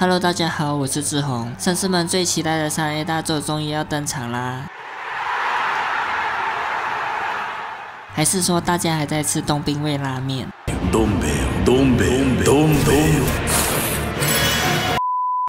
Hello， 大家好，我是志宏。绅士们最期待的3A 大作终于要登场啦！还是说大家还在吃冬兵卫拉面？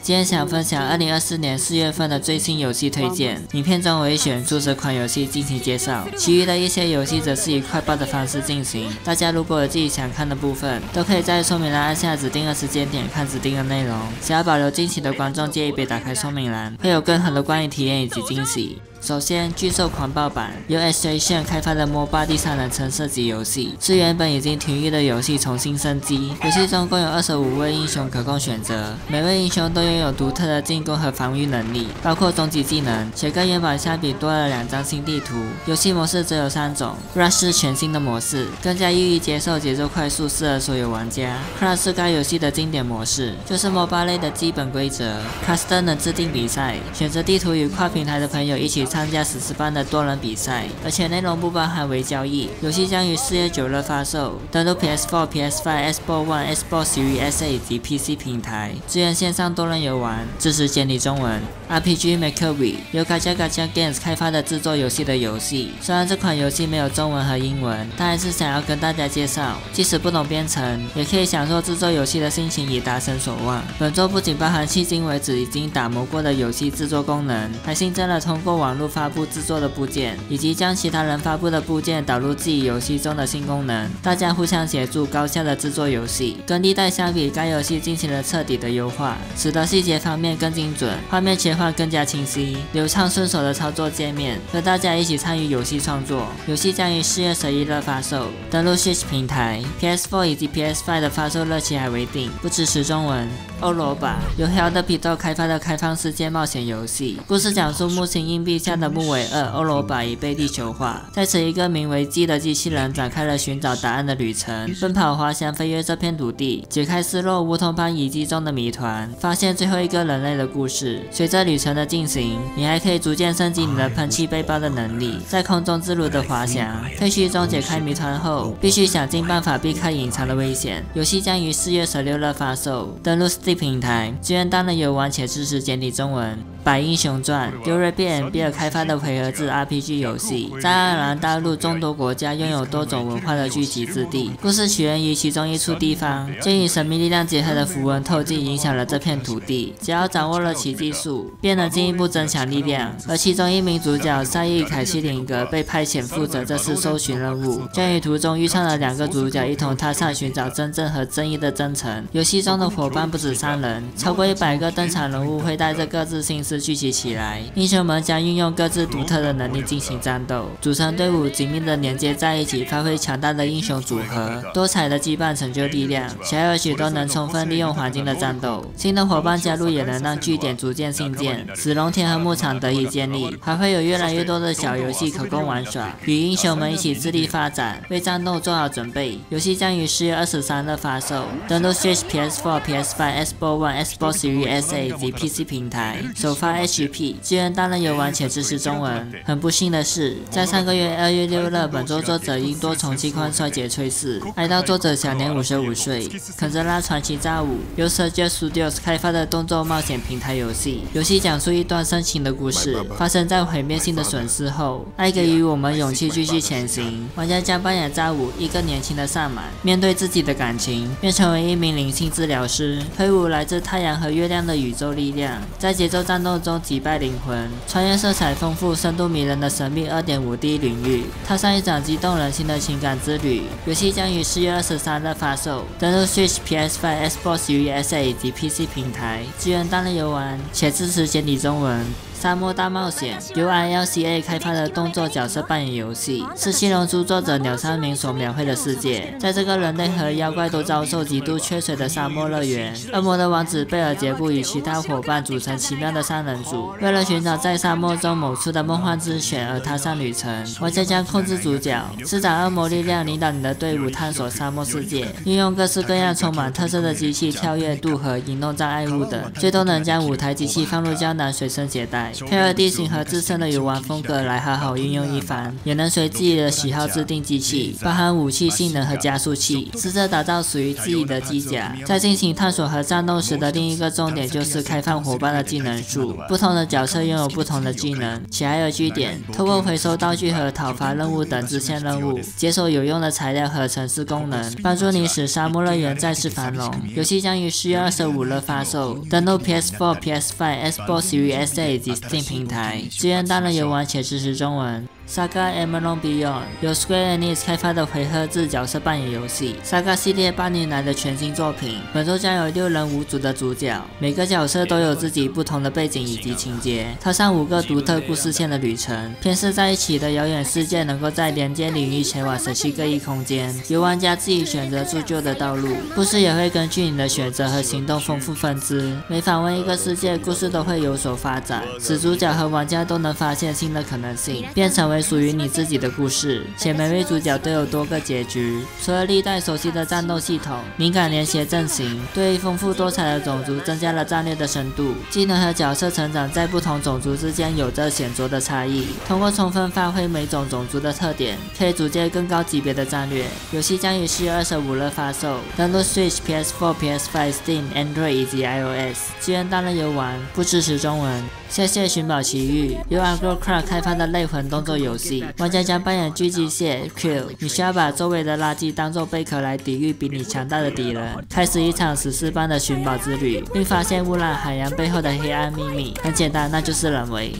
今天想分享2024年4月份的最新游戏推荐，影片中我会选出10款游戏进行介绍，其余的一些游戏则是以快报的方式进行。大家如果有自己想看的部分，都可以在说明栏按下指定的时间点看指定的内容。想要保留惊喜的观众，建议别打开说明栏，会有更好的观影体验以及惊喜。首先，巨兽狂暴版由 Astrasion 开发的 MOBA 第三人称射击游戏，是原本已经停运的游戏重新升级。游戏中共有25位英雄可供选择，每位英雄都拥有独特的进攻和防御能力，包括终极技能，且跟原版相比多了2张新地图。游戏模式只有3种 ，Rush 是全新的模式，更加易于接受，节奏快速，适合所有玩家。Crush 是该游戏的经典模式，就是 MOBA 类的基本规则。Caster 能制定比赛，选择地图与跨平台的朋友一起参加10次班的多人比赛，而且内容不包含微交易。游戏将于4月9日发售，登陆 PS4、PS5、Xbox One、Xbox Series S 以及 PC 平台，支援线上多人游玩，支持简体中文。RPG Makery 由 Gacha Games 开发的制作游戏的游戏，虽然这款游戏没有中文和英文，但还是想要跟大家介绍，即使不懂编程，也可以享受制作游戏的心情以达成所望。本作不仅包含迄今为止已经打磨过的游戏制作功能，还新增了通过网络发布制作的部件，以及将其他人发布的部件导入自己游戏中的新功能，大家互相协助，高效的制作游戏。跟历代相比，该游戏进行了彻底的优化，使得细节方面更精准，画面切换更加清晰，流畅顺手的操作界面，和大家一起参与游戏创作。游戏将于4月11日发售，登陆 Switch 平台 ，PS4 以及 PS5 的发售日期还未定，不支持中文。欧罗巴由 Helldepito 开发的开放世界冒险游戏，故事讲述木星硬币下的木卫2欧罗巴已被地球化，在此一个名为鸡的机器人展开了寻找答案的旅程，奔跑滑翔飞越这片土地，解开失落乌托邦遗迹中的谜团，发现最后一个人类的故事。随着旅程的进行，你还可以逐渐升级你的喷气背包的能力，在空中自如的滑翔。废墟中解开谜团后，必须想尽办法避开隐藏的危险。游戏将于4月16日发售，登陆 Steam 平台，支援单人游玩且支持简体中文。百英雄传由 Rebel 开发的回合制 RPG 游戏，在爱尔兰大陆众多国家拥有多种文化的聚集之地。故事起源于其中一处地方，间与神秘力量结合的符文透镜影响了这片土地。只要掌握了其技术，便能进一步增强力量。而其中一名主角赛义凯西林格被派遣负责这次搜寻任务，将与途中遇上了2个主角一同踏上寻找真正和正义的征程。游戏中的伙伴不止3人，超过100个登场人物会带着各自心思聚集起来，英雄们将运用各自独特的能力进行战斗，组成队伍紧密的连接在一起，发挥强大的英雄组合，多彩的羁绊成就力量。还有许多能充分利用环境的战斗，新的伙伴加入也能让据点逐渐兴建，使农田和牧场得以建立，还会有越来越多的小游戏可供玩耍，与英雄们一起致力发展，为战斗做好准备。游戏将于4月23日发售，登陆 Switch、PS4、PS5、Xbox One、Xbox Series S 以及 PC 平台，首发 HP， 支援单人游玩且支持中文。很不幸的是，在上个月2月6日，本作者因多重器官衰竭猝死，哀悼作者享年55岁。肯泽拉传奇炸舞由 Sergio Studios 开发的动作冒险平台游戏，游戏讲述一段深情的故事，发生在毁灭性的损失后，爱给予我们勇气继续前行。玩家将扮演炸舞，一个年轻的萨满，面对自己的感情，变成为一名灵性治疗师，挥舞来自太阳和月亮的宇宙力量，在节奏战斗中击败灵魂，穿越色彩丰富、深度迷人的神秘 2.5D 领域，踏上一场激动人心的情感之旅。游戏将于4月23日发售，登陆 Switch、PS5、Xbox Series S 以及 PC 平台，支援单人游玩且支持简体中文。沙漠大冒险由 ILCA 开发的动作角色扮演游戏，是七龙珠作者鸟山明所描绘的世界。在这个人类和妖怪都遭受极度缺水的沙漠乐园，恶魔的王子贝尔杰布与其他伙伴组成奇妙的3人组，为了寻找在沙漠中某处的梦幻之泉而踏上旅程。玩家将控制主角，施展恶魔力量，领导你的队伍探索沙漠世界，运用各式各样充满特色的机器跳跃、渡河、引动障碍物等，最多能将5台机器放入胶囊随身携带。外，配合地形和自身的游玩风格来好好运用一番，也能随自己的喜好制定机器，包含武器性能和加速器，试着打造属于自己的机甲。在进行探索和战斗时的另一个重点就是开放伙伴的技能树，不同的角色拥有不同的技能，且还有据点，透过回收道具和讨伐任务等支线任务，解锁有用的材料和城市功能，帮助你使沙漠乐园再次繁荣。游戏将于4月25日发售，登陆 PS4、PS5、Xbox Series S 以及 Steam 平台，支援单人游玩且支持中文。Saga Emerald Beyond 由 Square Enix 开发的回合制角色扮演游戏。Saga 系列8年来的全新作品，本作将有6人5组的主角，每个角色都有自己不同的背景以及情节，套上5个独特故事线的旅程。偏视在一起的遥远世界能够在连接领域前往神奇各异空间，由玩家自己选择铸就的道路。故事也会根据你的选择和行动丰富分支，每访问一个世界，故事都会有所发展，使主角和玩家都能发现新的可能性，变成为属于你自己的故事，且每位主角都有多个结局。除了历代熟悉的战斗系统、敏感连携阵型，对于丰富多彩的种族增加了战略的深度。技能和角色成长在不同种族之间有着显著的差异。通过充分发挥每种种族的特点，可以组建更高级别的战略。游戏将于4月25日发售，登陆 Switch、PS4、PS5、Steam、Android 以及 iOS， 支援单人游玩，不支持中文。谢谢寻宝奇遇，由 AgroCraft 开发的类魂动作游戏，玩家将扮演巨机械 Q， 你需要把周围的垃圾当作贝壳来抵御比你强大的敌人，开始一场史诗般的寻宝之旅，并发现污染海洋背后的黑暗秘密。很简单，那就是人为。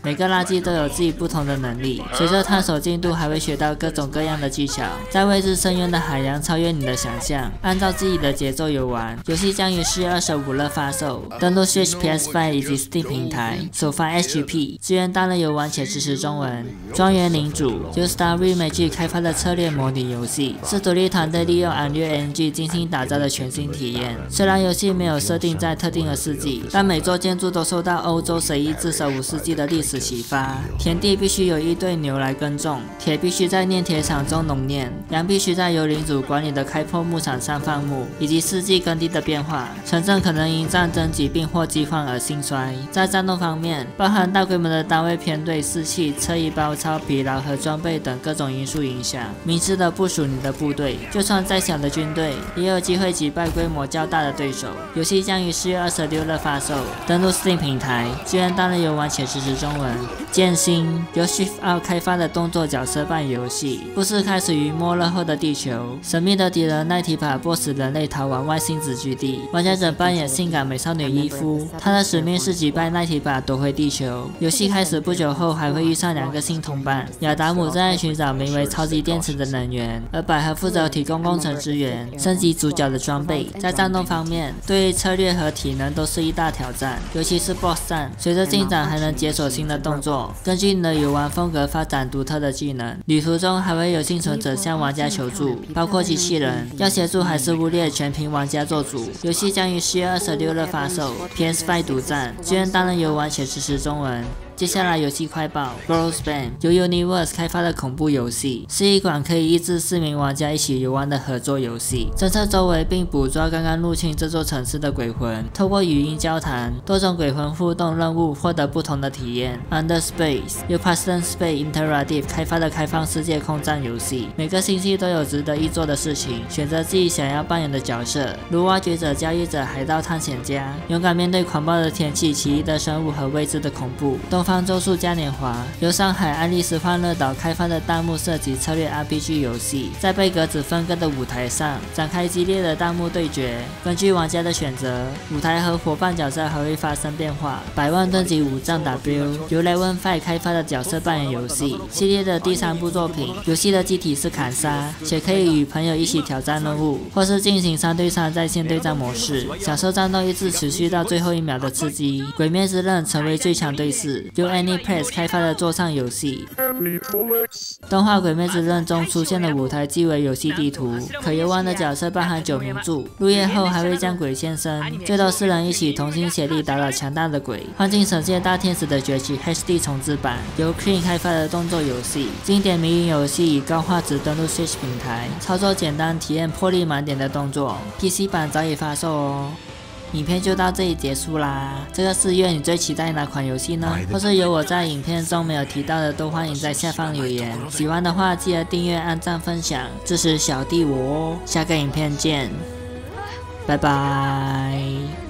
每个垃圾都有自己不同的能力，随着探索进度还会学到各种各样的技巧，在未知深渊的海洋超越你的想象，按照自己的节奏游玩。游戏将于4月25日发售，登陆 Switch、PS5 以及 Steam 平台，首发 HP， 支援单人游玩且支持中文。庄园领主由 Star Remake 开发的策略模拟游戏，是独立团队利用 Unreal Engine 精心打造的全新体验。虽然游戏没有设定在特定的世纪，但每座建筑都受到欧洲随意至少5世纪的历史启发。田地必须有一对牛来耕种，铁必须在炼铁厂中冶炼，羊必须在由领主管理的开拓牧场上放牧，以及四季耕地的变化。城镇可能因战争、疾病或饥荒而兴衰。在战斗方面，包含大规模的单位偏队、士气、侧翼包抄、疲劳和装备等各种因素影响，明智的部署你的部队，就算再小的军队，也有机会击败规模较大的对手。游戏将于4月26日发售，登陆 Steam 平台，支援单人游玩且支持中文。剑心由 Shift-Out 开发的动作角色扮演游戏，故事开始于末日后的地球，神秘的敌人奈提帕迫使人类逃往外星子居地，玩家者扮演性感美少女伊夫，她的使命是击败奈提帕夺回地球。游戏开始不久后还会遇上2个新同伴，亚达姆正在寻找名为超级电池的能源，而百合负责提供工程资源，升级主角的装备。在战斗方面，对于策略和体能都是一大挑战，尤其是 BOSS 战，随着进展还能解锁新的动作，根据你的游玩风格发展独特的技能。旅途中还会有幸存者向玩家求助，包括机器人，要协助还是污蔑全凭玩家做主。游戏将于4月26日发售， PS5 独占，支援单人游玩且支持中文。接下来游戏快报 Grossbane 由 Universe 开发的恐怖游戏，是一款可以抑制4名玩家一起游玩的合作游戏，侦测周围并捕捉刚刚入侵这座城市的鬼魂，透过语音交谈，多种鬼魂互动任务，获得不同的体验。Under Space 由 Parsons Space Interactive 开发的开放世界空战游戏，每个星期都有值得一做的事情，选择自己想要扮演的角色，如挖掘者、交易者、海盗、探险家，勇敢面对狂暴的天气、奇异的生物和未知的恐怖。东方咒术嘉年华由上海爱丽丝欢乐岛开发的弹幕射击策略 RPG 游戏，在被格子分割的舞台上展开激烈的弹幕对决。根据玩家的选择，舞台和伙伴角色还会发生变化。百万吨级武藏 W 由 Level5 开发的角色扮演游戏系列的第3部作品。游戏的机体是砍杀，且可以与朋友一起挑战任务，或是进行3对3在线对战模式，享受战斗一直持续到最后1秒的刺激。鬼灭之刃成为最强对视，由 Anypress 开发的桌上游戏。动画《鬼灭之刃》中出现的舞台即为游戏地图，可游玩的角色包含9名柱，入夜后还会将鬼现身，最多4人一起同心协力打倒强大的鬼。幻境神界大天使的崛起 HD 重制版由 Clean 开发的动作游戏，经典迷因游戏以高画质登陆 Switch 平台，操作简单，体验魄力满点的动作。PC 版早已发售哦。影片就到这里结束啦。这个4月你最期待哪款游戏呢？或是有我在影片中没有提到的，都欢迎在下方留言。喜欢的话记得订阅、按赞、分享，支持小弟我哦。下个影片见，拜拜。